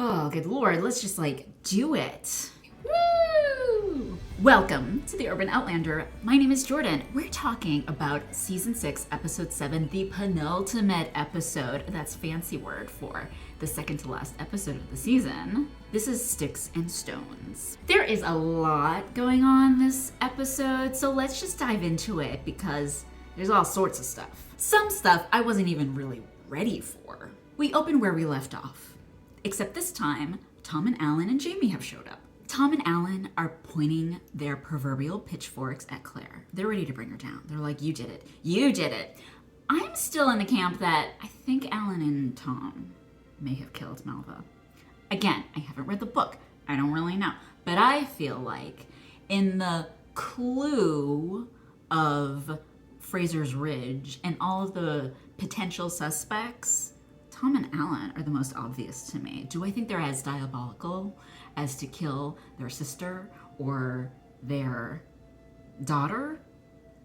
Oh, good lord, let's just do it. Woo! Welcome to the Urban Outlander. My name is Jordan. We're talking about season 6, episode 7, the penultimate episode. That's fancy word for the second to last episode of the season. This is Sticks and Stones. There is a lot going on this episode, so let's just dive into it because there's all sorts of stuff. Some stuff I wasn't even really ready for. We open where we left off. Except this time, Tom and Alan and Jamie have showed up. Tom and Alan are pointing their proverbial pitchforks at Claire. They're ready to bring her down. They're like, you did it. You did it. I'm still in the camp that I think Alan and Tom may have killed Malva. Again, I haven't read the book. I don't really know. But I feel like in the clue of Fraser's Ridge and all of the potential suspects, Tom and Alan are the most obvious to me. Do I think they're as diabolical as to kill their sister or their daughter?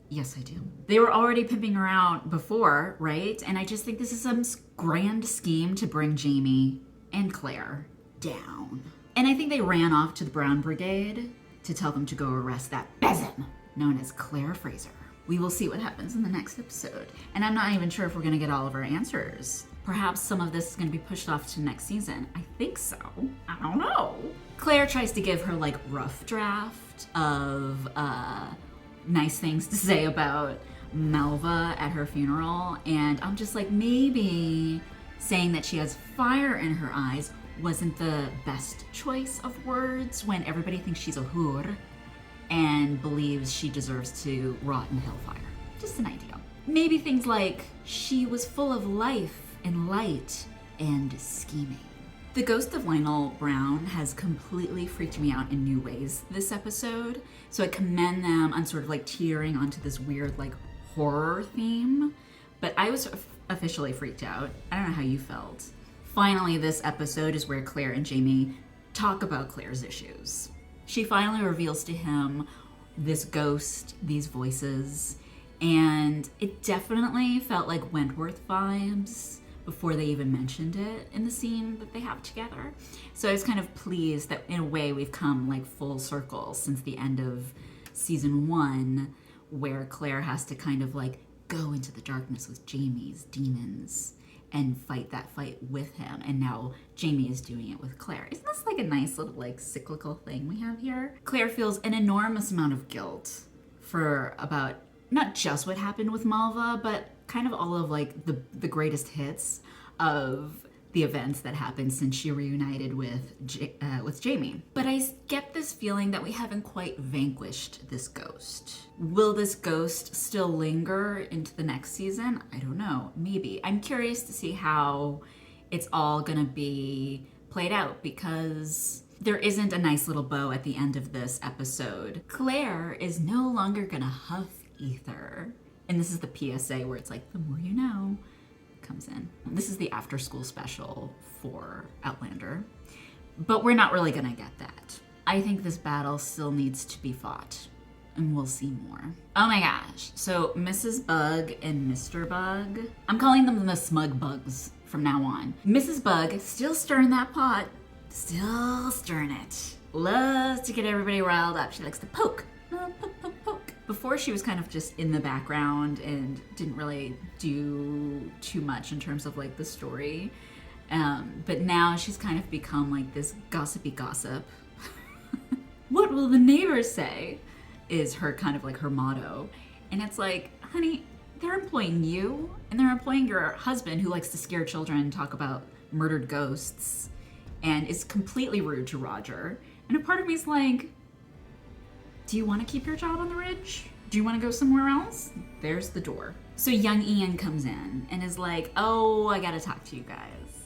Yes, I do. They were already pimping her out before, right? And I just think this is some grand scheme to bring Jamie and Claire down. And I think they ran off to the Brown Brigade to tell them to go arrest that besom known as Claire Fraser. We will see what happens in the next episode. And I'm not even sure if we're gonna get all of our answers. Perhaps some of this is going to be pushed off to next season. I think so. I don't know. Claire tries to give her rough draft of nice things to say about Malva at her funeral. And I'm just like, maybe saying that she has fire in her eyes wasn't the best choice of words when everybody thinks she's a whore and believes she deserves to rot in hellfire. Just an idea. Maybe things like, she was full of life and light and scheming. The ghost of Lionel Brown has completely freaked me out in new ways this episode, so I commend them on sort of teetering onto this weird horror theme, but I was officially freaked out. I don't know how you felt. Finally, this episode is where Claire and Jamie talk about Claire's issues. She finally reveals to him this ghost, these voices, and it definitely felt like Wentworth vibes before they even mentioned it in the scene that they have together. So I was kind of pleased that in a way we've come full circle since the end of season 1, where Claire has to kind of go into the darkness with Jamie's demons and fight that fight with him. And now Jamie is doing it with Claire. Isn't this a nice little cyclical thing we have here? Claire feels an enormous amount of guilt for about not just what happened with Malva, but kind of all of the greatest hits of the events that happened since she reunited with Jamie. But I get this feeling that we haven't quite vanquished this ghost. Will this ghost still linger into the next season? I don't know. Maybe. I'm curious to see how it's all gonna be played out because there isn't a nice little bow at the end of this episode. Claire is no longer gonna huff ether. And this is the PSA where it's the more you know comes in. This is the after school special for Outlander, but we're not really gonna get that. I think this battle still needs to be fought, and we'll see more. Oh my gosh. So Mrs. Bug and Mr. Bug, I'm calling them the smug bugs from now on. Mrs. Bug, still stirring that pot, still stirring it. Loves to get everybody riled up. She likes to poke. Poke. Before she was kind of just in the background and didn't really do too much in terms of the story. But now she's kind of become this gossipy gossip. What will the neighbors say is her kind of her motto. And it's honey, they're employing you and they're employing your husband who likes to scare children and talk about murdered ghosts and is completely rude to Roger. And a part of me is do you want to keep your job on the ridge? Do you want to go somewhere else? There's the door. So young Ian comes in and is oh, I gotta talk to you guys.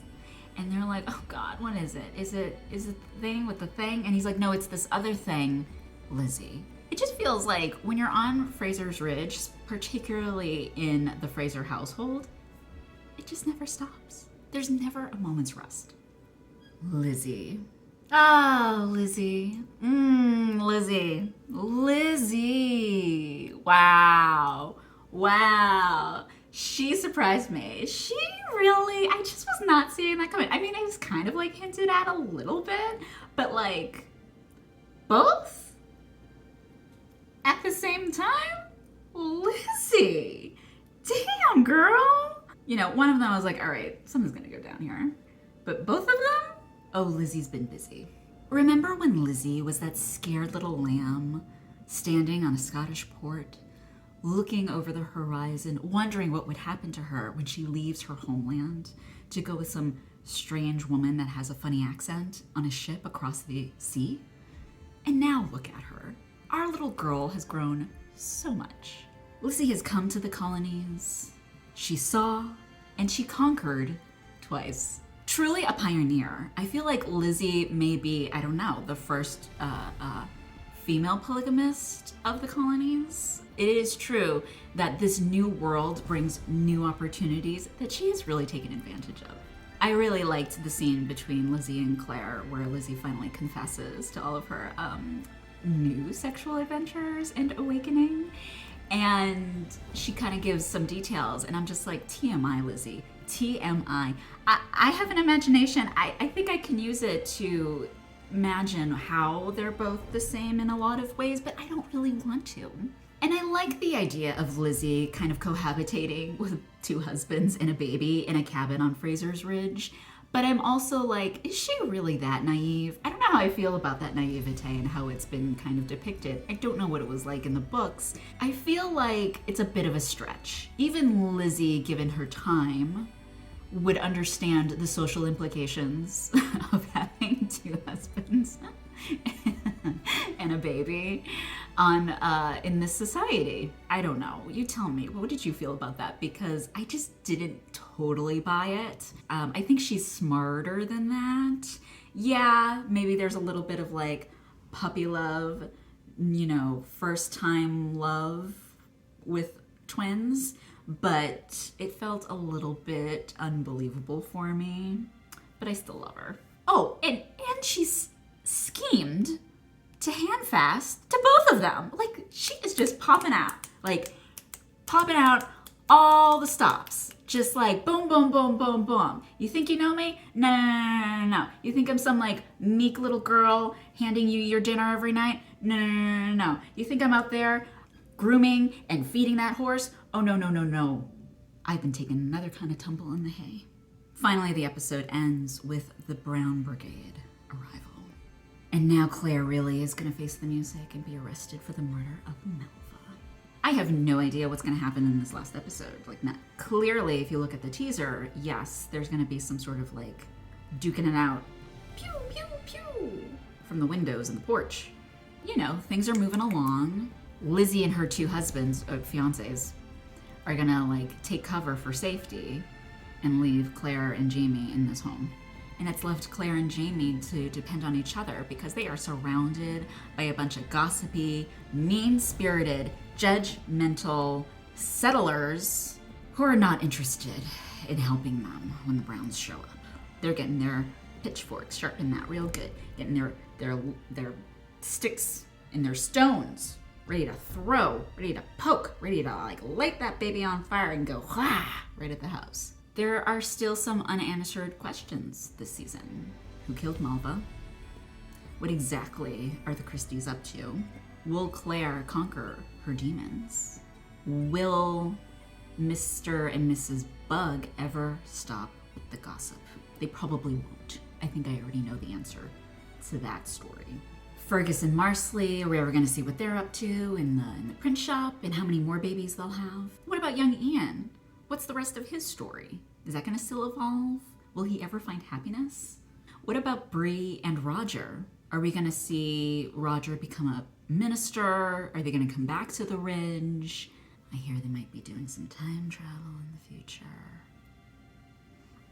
And they're oh God, what is it? Is it the thing with the thing? And he's no, it's this other thing, Lizzy. It just feels when you're on Fraser's Ridge, particularly in the Fraser household, it just never stops. There's never a moment's rest. Lizzy. Oh, Lizzy. Lizzy. Wow. She surprised me. She really, I just was not seeing that coming. I mean, it was kind of like hinted at a little bit, but like both at the same time? Lizzy! Damn, girl! You know, one of them I was like, all right, something's gonna go down here. But both of them? Oh, Lizzy's been busy. Remember when Lizzy was that scared little lamb standing on a Scottish port, looking over the horizon, wondering what would happen to her when she leaves her homeland to go with some strange woman that has a funny accent on a ship across the sea? And now look at her. Our little girl has grown so much. Lizzy has come to the colonies. She saw and she conquered twice. Truly a pioneer. I feel like Lizzy may be, I don't know, the first female polygamist of the colonies. It is true that this new world brings new opportunities that she has really taken advantage of. I really liked the scene between Lizzy and Claire where Lizzy finally confesses to all of her new sexual adventures and awakening. And she kind of gives some details and I'm just like, TMI, Lizzy, TMI. I have an imagination. I think I can use it to imagine how they're both the same in a lot of ways, but I don't really want to. And I like the idea of Lizzy kind of cohabitating with two husbands and a baby in a cabin on Fraser's Ridge. But I'm also like, is she really that naive? I don't know how I feel about that naivete and how it's been kind of depicted. I don't know what it was like in the books. I feel like it's a bit of a stretch. Even Lizzy, given her time, would understand the social implications of having two husbands and a baby in this society. I don't know. You tell me. What did you feel about that? Because I just didn't totally buy it. I think she's smarter than that. Yeah, maybe there's a little bit of like puppy love, you know, first time love with twins, but it felt a little bit unbelievable for me. But I still love her. Oh, and she's schemed to handfast to both of them. Like, she is just popping out all the stops. Just like boom, boom, boom, boom, boom. You think you know me? No, no, no, no, no, no. You think I'm some like meek little girl handing you your dinner every night? No, no, no, no, no, no. You think I'm out there grooming and feeding that horse? Oh, no, no, no, no. I've been taking another kind of tumble in the hay. Finally, the episode ends with the Brown Brigade arrival. And now Claire really is going to face the music and be arrested for the murder of Melva. I have no idea what's going to happen in this last episode. Like, not clearly, if you look at the teaser, yes, there's going to be some sort of like duking it out, pew, pew, pew, from the windows and the porch. You know, things are moving along. Lizzy and her two husbands, fiancés, are going to like take cover for safety and leave Claire and Jamie in this home. And it's left Claire and Jamie to depend on each other because they are surrounded by a bunch of gossipy, mean-spirited, judgmental settlers who are not interested in helping them when the Browns show up. They're getting their pitchforks, sharpening that real good, getting their sticks and their stones ready to throw, ready to poke, ready to like light that baby on fire and go wah right at the house. There are still some unanswered questions this season. Who killed Melva? What exactly are the Christies up to? Will Claire conquer her demons? Will Mr. and Mrs. Bug ever stop with the gossip? They probably won't. I think I already know the answer to that story. Fergus and Marsley, are we ever going to see what they're up to in the print shop and how many more babies they'll have? What about young Ian? What's the rest of his story? Is that going to still evolve? Will he ever find happiness? What about Bree and Roger? Are we going to see Roger become a minister? Are they going to come back to the Ridge? I hear they might be doing some time travel in the future.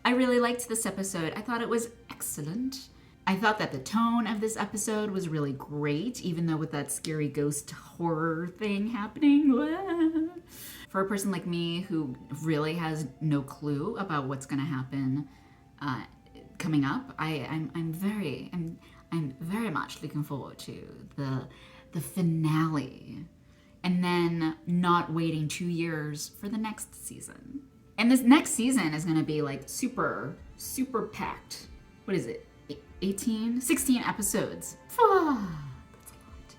I really liked this episode. I thought it was excellent. I thought that the tone of this episode was really great, even though with that scary ghost horror thing happening. For a person like me who really has no clue about what's going to happen coming up, I'm very much looking forward to the finale. and then not waiting 2 years for the next season. And this next season is going to be like super packed. What is it? 16 episodes. That's a lot.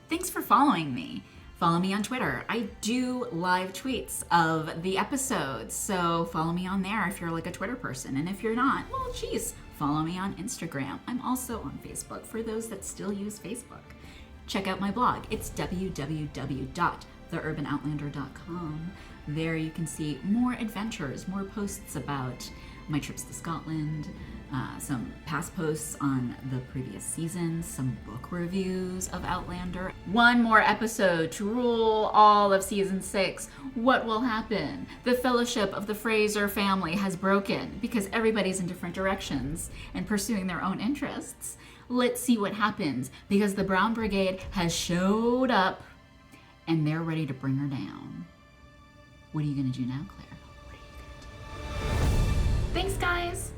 Thanks for following me. Follow me on Twitter. I do live tweets of the episodes, so follow me on there if you're like a Twitter person. And if you're not, well, geez, follow me on Instagram. I'm also on Facebook for those that still use Facebook. Check out my blog. It's www.theurbanoutlander.com. There you can see more adventures, more posts about my trips to Scotland, some past posts on the previous seasons, some book reviews of Outlander. One more episode to rule all of season 6. What will happen? The fellowship of the Fraser family has broken because everybody's in different directions and pursuing their own interests. Let's see what happens because the Brown Brigade has showed up and they're ready to bring her down. What are you gonna do now, Claire? What are you gonna do? Thanks, guys.